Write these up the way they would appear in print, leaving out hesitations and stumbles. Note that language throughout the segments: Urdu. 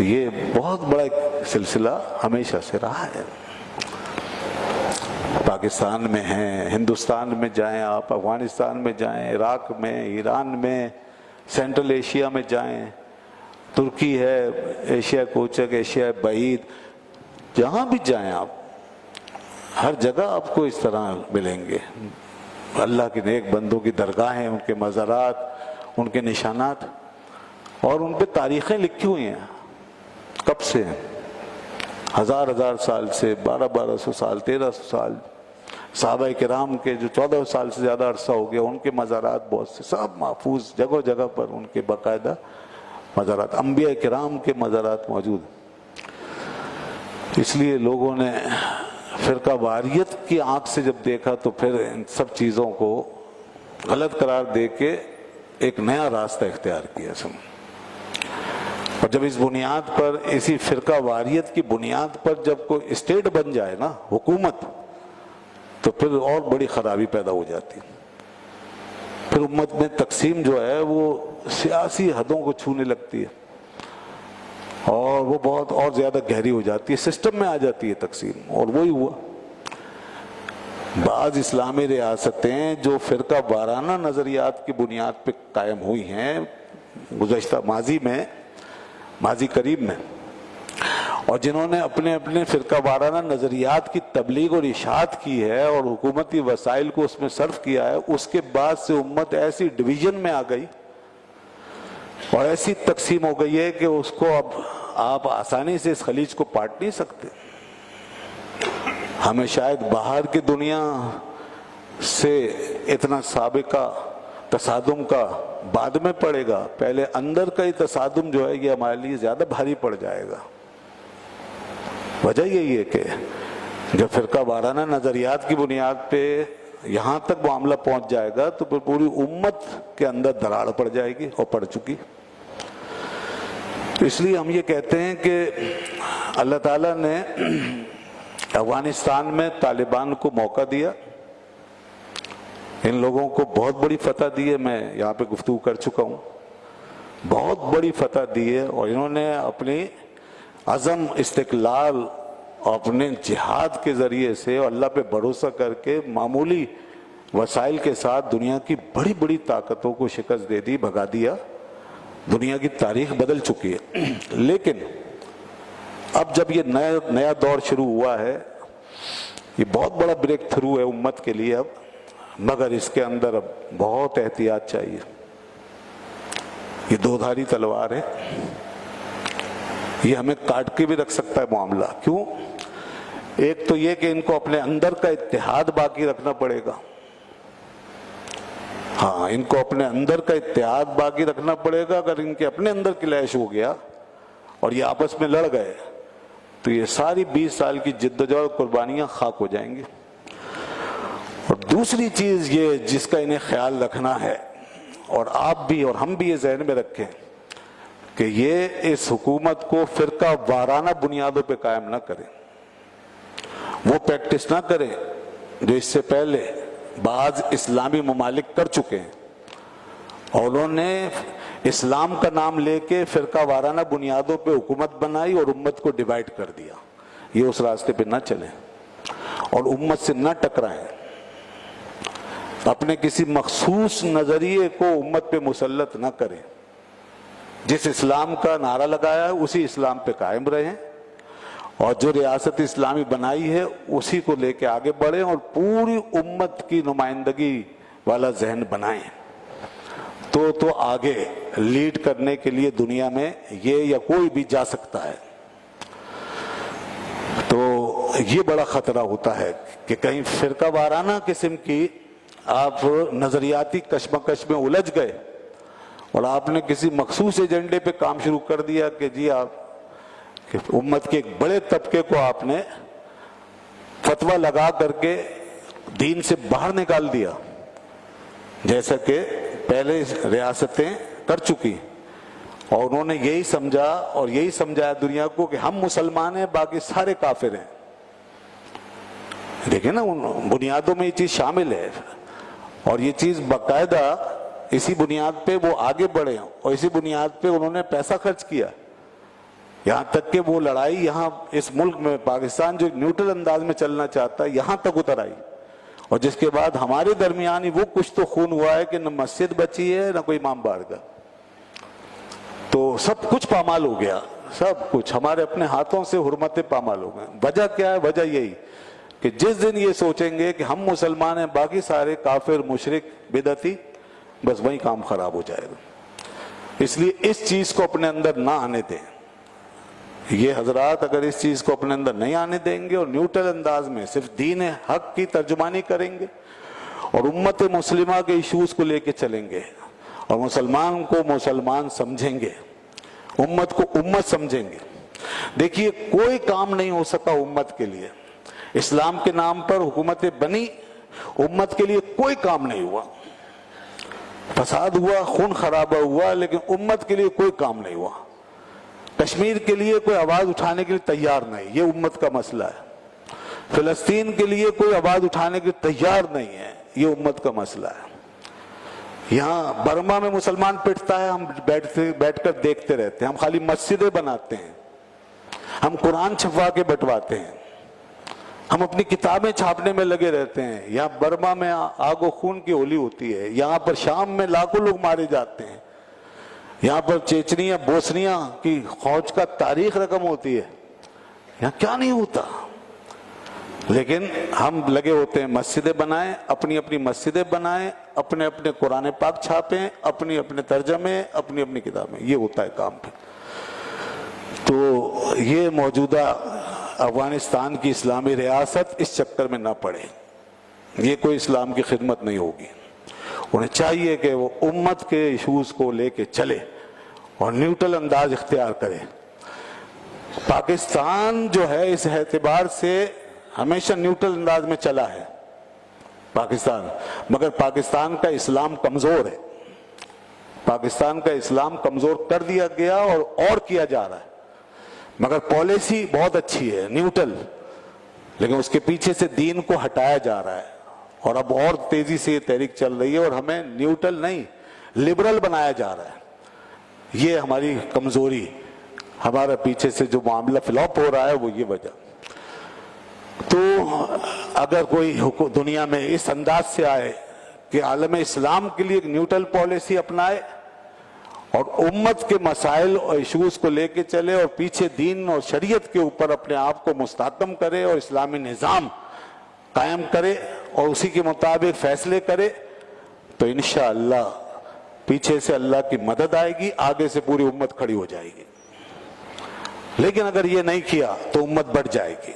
تو یہ بہت بڑا ایک سلسلہ ہمیشہ سے رہا ہے. پاکستان میں ہیں، ہندوستان میں جائیں آپ، افغانستان میں جائیں، عراق میں، ایران میں، سینٹرل ایشیا میں جائیں، ترکی ہے، ایشیا کوچک، ایشیا بعید، جہاں بھی جائیں آپ، ہر جگہ آپ کو اس طرح ملیں گے. اللہ کے نیک بندوں کی درگاہیں، ان کے مزارات، ان کے نشانات، اور ان پہ تاریخیں لکھی ہوئی ہیں. کب سے؟ ہزار سال سے، 1200 سال، 1300 سال. صحابہ کرام کے جو 1400 سال سے زیادہ عرصہ ہو گیا، ان کے مزارات بہت سے سب محفوظ، جگہ جگہ پر ان کے باقاعدہ مزارات، انبیاء کرام کے مزارات موجود. اس لیے لوگوں نے فرقہ واریت کی آنکھ سے جب دیکھا تو پھر ان سب چیزوں کو غلط قرار دے کے ایک نیا راستہ اختیار کیا. اور جب اس بنیاد پر، اسی فرقہ واریت کی بنیاد پر جب کوئی اسٹیٹ بن جائے نا، حکومت، تو پھر اور بڑی خرابی پیدا ہو جاتی. پھر امت میں تقسیم جو ہے وہ سیاسی حدوں کو چھونے لگتی ہے، اور وہ بہت اور زیادہ گہری ہو جاتی ہے، سسٹم میں آ جاتی ہے تقسیم. اور وہی ہوا. بعض اسلامی ریاستیں جو فرقہ وارانہ نظریات کی بنیاد پہ قائم ہوئی ہیں گزشتہ ماضی قریب میں، اور جنہوں نے اپنے فرقہ وارانہ نظریات کی تبلیغ اور اشاعت کی ہے اور حکومتی وسائل کو اس میں صرف کیا ہے، اس کے بعد سے امت ایسی ڈویژن میں آ گئی اور ایسی تقسیم ہو گئی ہے کہ اس کو اب آپ آسانی سے اس خلیج کو پاٹ نہیں سکتے. ہمیں شاید باہر کی دنیا سے اتنا سابقہ تصادم کا بعد میں پڑے گا، پہلے اندر کا ہی تصادم جو ہے یہ ہمارے لیے زیادہ بھاری پڑ جائے گا. وجہ یہی ہے کہ جب فرقہ وارانہ نظریات کی بنیاد پہ یہاں تک معاملہ پہنچ جائے گا تو پھر پوری امت کے اندر دراڑ پڑ جائے گی، اور پڑ چکی. اس لیے ہم یہ کہتے ہیں کہ اللہ تعالیٰ نے افغانستان میں طالبان کو موقع دیا، ان لوگوں کو بہت بڑی فتح دی ہے. میں یہاں پہ گفتگو کر چکا ہوں، بہت بڑی فتح دی ہے، اور انہوں نے اپنی عزم، استقلال، اپنے جہاد کے ذریعے سے اور اللہ پہ بھروسہ کر کے معمولی وسائل کے ساتھ دنیا کی بڑی بڑی طاقتوں کو شکست دے دی، بھگا دیا. دنیا کی تاریخ بدل چکی ہے. لیکن اب جب یہ نیا دور شروع ہوا ہے، یہ بہت بڑا بریک تھرو ہے امت کے لیے اب، مگر اس کے اندر اب بہت احتیاط چاہیے. یہ دو دھاری تلوار ہے، یہ ہمیں کاٹ کے بھی رکھ سکتا ہے معاملہ. کیوں؟ ایک تو یہ کہ ان کو اپنے اندر کا اتحاد باقی رکھنا پڑے گا. ہاں، ان کو اپنے اندر کا اتحاد باقی رکھنا پڑے گا. اگر ان کے اپنے اندر کلیش ہو گیا اور یہ آپس میں لڑ گئے تو یہ ساری 20 سال کی جدوجہد قربانیاں خاک ہو جائیں گی. اور دوسری چیز یہ جس کا انہیں خیال رکھنا ہے، اور آپ بھی اور ہم بھی یہ ذہن میں رکھیں، کہ یہ اس حکومت کو فرقہ وارانہ بنیادوں پہ قائم نہ کرے، وہ پریکٹس نہ کرے جو اس سے پہلے بعض اسلامی ممالک کر چکے ہیں، اور انہوں نے اسلام کا نام لے کے فرقہ وارانہ بنیادوں پہ حکومت بنائی اور امت کو ڈیوائیڈ کر دیا. یہ اس راستے پہ نہ چلیں اور امت سے نہ ٹکرائیں. اپنے کسی مخصوص نظریے کو امت پہ مسلط نہ کریں. جس اسلام کا نعرہ لگایا ہے اسی اسلام پہ قائم رہیں، اور جو ریاست اسلامی بنائی ہے اسی کو لے کے آگے بڑھیں، اور پوری امت کی نمائندگی والا ذہن بنائیں. تو آگے لیڈ کرنے کے لیے دنیا میں یہ یا کوئی بھی جا سکتا ہے. تو یہ بڑا خطرہ ہوتا ہے کہ کہیں فرقہ وارانہ قسم کی آپ نظریاتی کشمکش میں الجھ گئے اور آپ نے کسی مخصوص ایجنڈے پہ کام شروع کر دیا کہ جی آپ کہ امت کے ایک بڑے طبقے کو آپ نے فتویٰ لگا کر کے دین سے باہر نکال دیا، جیسا کہ پہلے ریاستیں کر چکی، اور انہوں نے یہی سمجھا اور یہی سمجھایا دنیا کو کہ ہم مسلمان ہیں، باقی سارے کافر ہیں. دیکھیں نا، ان بنیادوں میں یہ چیز شامل ہے، اور یہ چیز باقاعدہ اسی بنیاد پہ وہ آگے بڑھے، اور اسی بنیاد پہ انہوں نے پیسہ خرچ کیا یہاں تک کہ وہ لڑائی یہاں اس ملک میں پاکستان جو نیوٹرل انداز میں چلنا چاہتا ہے یہاں تک اتر آئی، اور جس کے بعد ہمارے درمیان ہی وہ کچھ تو خون ہوا ہے کہ نہ مسجد بچی ہے نہ کوئی امام بارگاہ، تو سب کچھ پامال ہو گیا، سب کچھ ہمارے اپنے ہاتھوں سے حرمتیں پامال ہو گئے۔ وجہ کیا ہے؟ وجہ یہی کہ جس دن یہ سوچیں گے کہ ہم مسلمان ہیں باقی سارے کافر مشرک بدعتی، بس وہی کام خراب ہو جائے گا۔ اس لیے اس چیز کو اپنے اندر نہ آنے دیں۔ یہ حضرات اگر اس چیز کو اپنے اندر نہیں آنے دیں گے اور نیوٹرل انداز میں صرف دین حق کی ترجمانی کریں گے اور امت مسلمہ کے ایشوز کو لے کے چلیں گے اور مسلمان کو مسلمان سمجھیں گے، امت کو امت سمجھیں گے۔ دیکھیے کوئی کام نہیں ہو سکا امت کے لیے، اسلام کے نام پر حکومتیں بنی، امت کے لیے کوئی کام نہیں ہوا، فساد ہوا، خون خرابہ ہوا، لیکن امت کے لیے کوئی کام نہیں ہوا۔ کشمیر کے لیے کوئی آواز اٹھانے کے لیے تیار نہیں، یہ امت کا مسئلہ ہے۔ فلسطین کے لیے کوئی آواز اٹھانے کے لیے تیار نہیں ہے، یہ امت کا مسئلہ ہے۔ یہاں برما میں مسلمان پٹتا ہے، ہم بیٹھ کر دیکھتے رہتے ہیں، ہم خالی مسجدیں بناتے ہیں، ہم قرآن چھپوا کے بٹواتے ہیں، ہم اپنی کتابیں چھاپنے میں لگے رہتے ہیں۔ یہاں برما میں آگ و خون کی ہولی ہوتی ہے، یہاں پر شام میں لاکھوں لوگ مارے جاتے ہیں، یہاں پر چیچنیا بوسنیا کی فوج کا تاریخ رقم ہوتی ہے، یہاں کیا نہیں ہوتا؟ لیکن ہم لگے ہوتے ہیں مسجدیں بنائیں، اپنی اپنی مسجدیں بنائیں، اپنے اپنے قرآن پاک چھاپیں، اپنی اپنے ترجمے، اپنی اپنی کتابیں، یہ ہوتا ہے کام پہ۔ تو یہ موجودہ افغانستان کی اسلامی ریاست اس چکر میں نہ پڑے، یہ کوئی اسلام کی خدمت نہیں ہوگی۔ انہیں چاہیے کہ وہ امت کے ایشوز کو لے کے چلے اور نیوٹرل انداز اختیار کرے۔ پاکستان جو ہے اس اعتبار سے ہمیشہ نیوٹرل انداز میں چلا ہے پاکستان، مگر پاکستان کا اسلام کمزور ہے، پاکستان کا اسلام کمزور کر دیا گیا اور کیا جا رہا ہے، مگر پالیسی بہت اچھی ہے نیوٹرل، لیکن اس کے پیچھے سے دین کو ہٹایا جا رہا ہے، اور اب اور تیزی سے یہ تحریک چل رہی ہے اور ہمیں نیوٹرل نہیں لبرل بنایا جا رہا ہے۔ یہ ہماری کمزوری، ہمارا پیچھے سے جو معاملہ فلاپ ہو رہا ہے وہ یہ وجہ۔ تو اگر کوئی دنیا میں اس انداز سے آئے کہ عالم اسلام کے لیے ایک نیوٹرل پالیسی اپنائے اور امت کے مسائل اور ایشوز کو لے کے چلے اور پیچھے دین اور شریعت کے اوپر اپنے آپ کو مستحکم کرے اور اسلامی نظام قائم کرے اور اسی کے مطابق فیصلے کرے، تو انشاءاللہ پیچھے سے اللہ کی مدد آئے گی، آگے سے پوری امت کھڑی ہو جائے گی۔ لیکن اگر یہ نہیں کیا تو امت بڑھ جائے گی،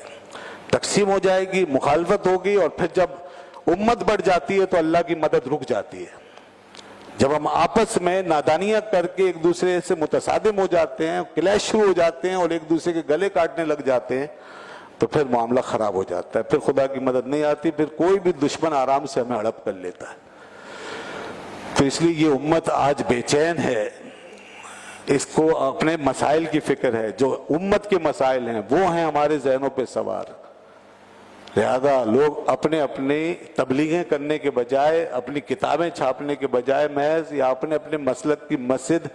تقسیم ہو جائے گی، مخالفت ہوگی، اور پھر جب امت بڑھ جاتی ہے تو اللہ کی مدد رک جاتی ہے۔ جب ہم آپس میں نادانیاں کر کے ایک دوسرے سے متصادم ہو جاتے ہیں، کلیش شروع ہو جاتے ہیں اور ایک دوسرے کے گلے کاٹنے لگ جاتے ہیں، تو پھر معاملہ خراب ہو جاتا ہے، پھر خدا کی مدد نہیں آتی، پھر کوئی بھی دشمن آرام سے ہمیں ہڑپ کر لیتا ہے۔ تو اس لیے یہ امت آج بے چین ہے، اس کو اپنے مسائل کی فکر ہے، جو امت کے مسائل ہیں وہ ہیں ہمارے ذہنوں پہ سوار۔ لہذا لوگ اپنے اپنی تبلیغیں کرنے کے بجائے، اپنی کتابیں چھاپنے کے بجائے، محض یا اپنے اپنے مسلک کی مسجد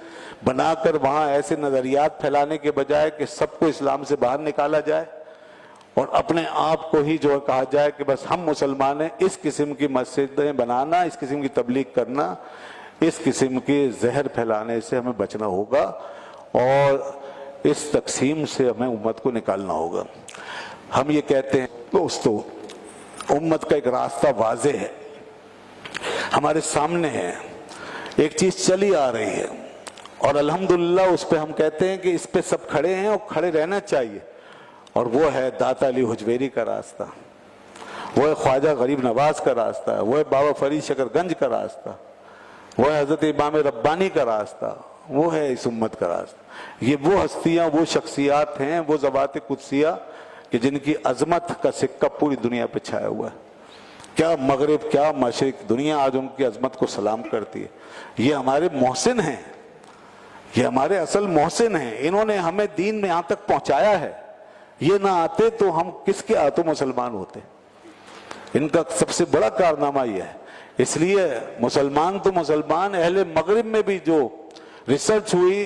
بنا کر وہاں ایسے نظریات پھیلانے کے بجائے کہ سب کو اسلام سے باہر نکالا جائے اور اپنے آپ کو ہی جو کہا جائے کہ بس ہم مسلمان ہیں، اس قسم کی مسجدیں بنانا، اس قسم کی تبلیغ کرنا، اس قسم کے زہر پھیلانے سے ہمیں بچنا ہوگا اور اس تقسیم سے ہمیں امت کو نکالنا ہوگا۔ ہم یہ کہتے ہیں دوستو، امت کا ایک راستہ واضح ہے، ہمارے سامنے ہے، ایک چیز چلی آ رہی ہے اور الحمدللہ اس پہ ہم کہتے ہیں کہ اس پہ سب کھڑے ہیں اور کھڑے رہنا چاہیے، اور وہ ہے داتا علی حجویری کا راستہ، وہ ہے خواجہ غریب نواز کا راستہ، وہ ہے بابا فرید شکر گنج کا راستہ، وہ ہے حضرت امام ربانی کا راستہ، وہ ہے اس امت کا راستہ۔ یہ وہ ہستیاں، وہ شخصیات ہیں، وہ ذوات قدسیہ کہ جن کی عظمت کا سکہ پوری دنیا پہ چھایا ہوا ہے۔ کیا مغرب کیا مشرق، دنیا آج ان کی عظمت کو سلام کرتی ہے۔ یہ ہمارے محسن ہیں، یہ ہمارے اصل محسن ہیں، انہوں نے ہمیں دین میں یہاں تک پہنچایا ہے، یہ نہ آتے تو ہم کس کے ہاتھوں مسلمان ہوتے۔ ان کا سب سے بڑا کارنامہ یہ ہے۔ اس لیے مسلمان تو مسلمان، اہل مغرب میں بھی جو ریسرچ ہوئی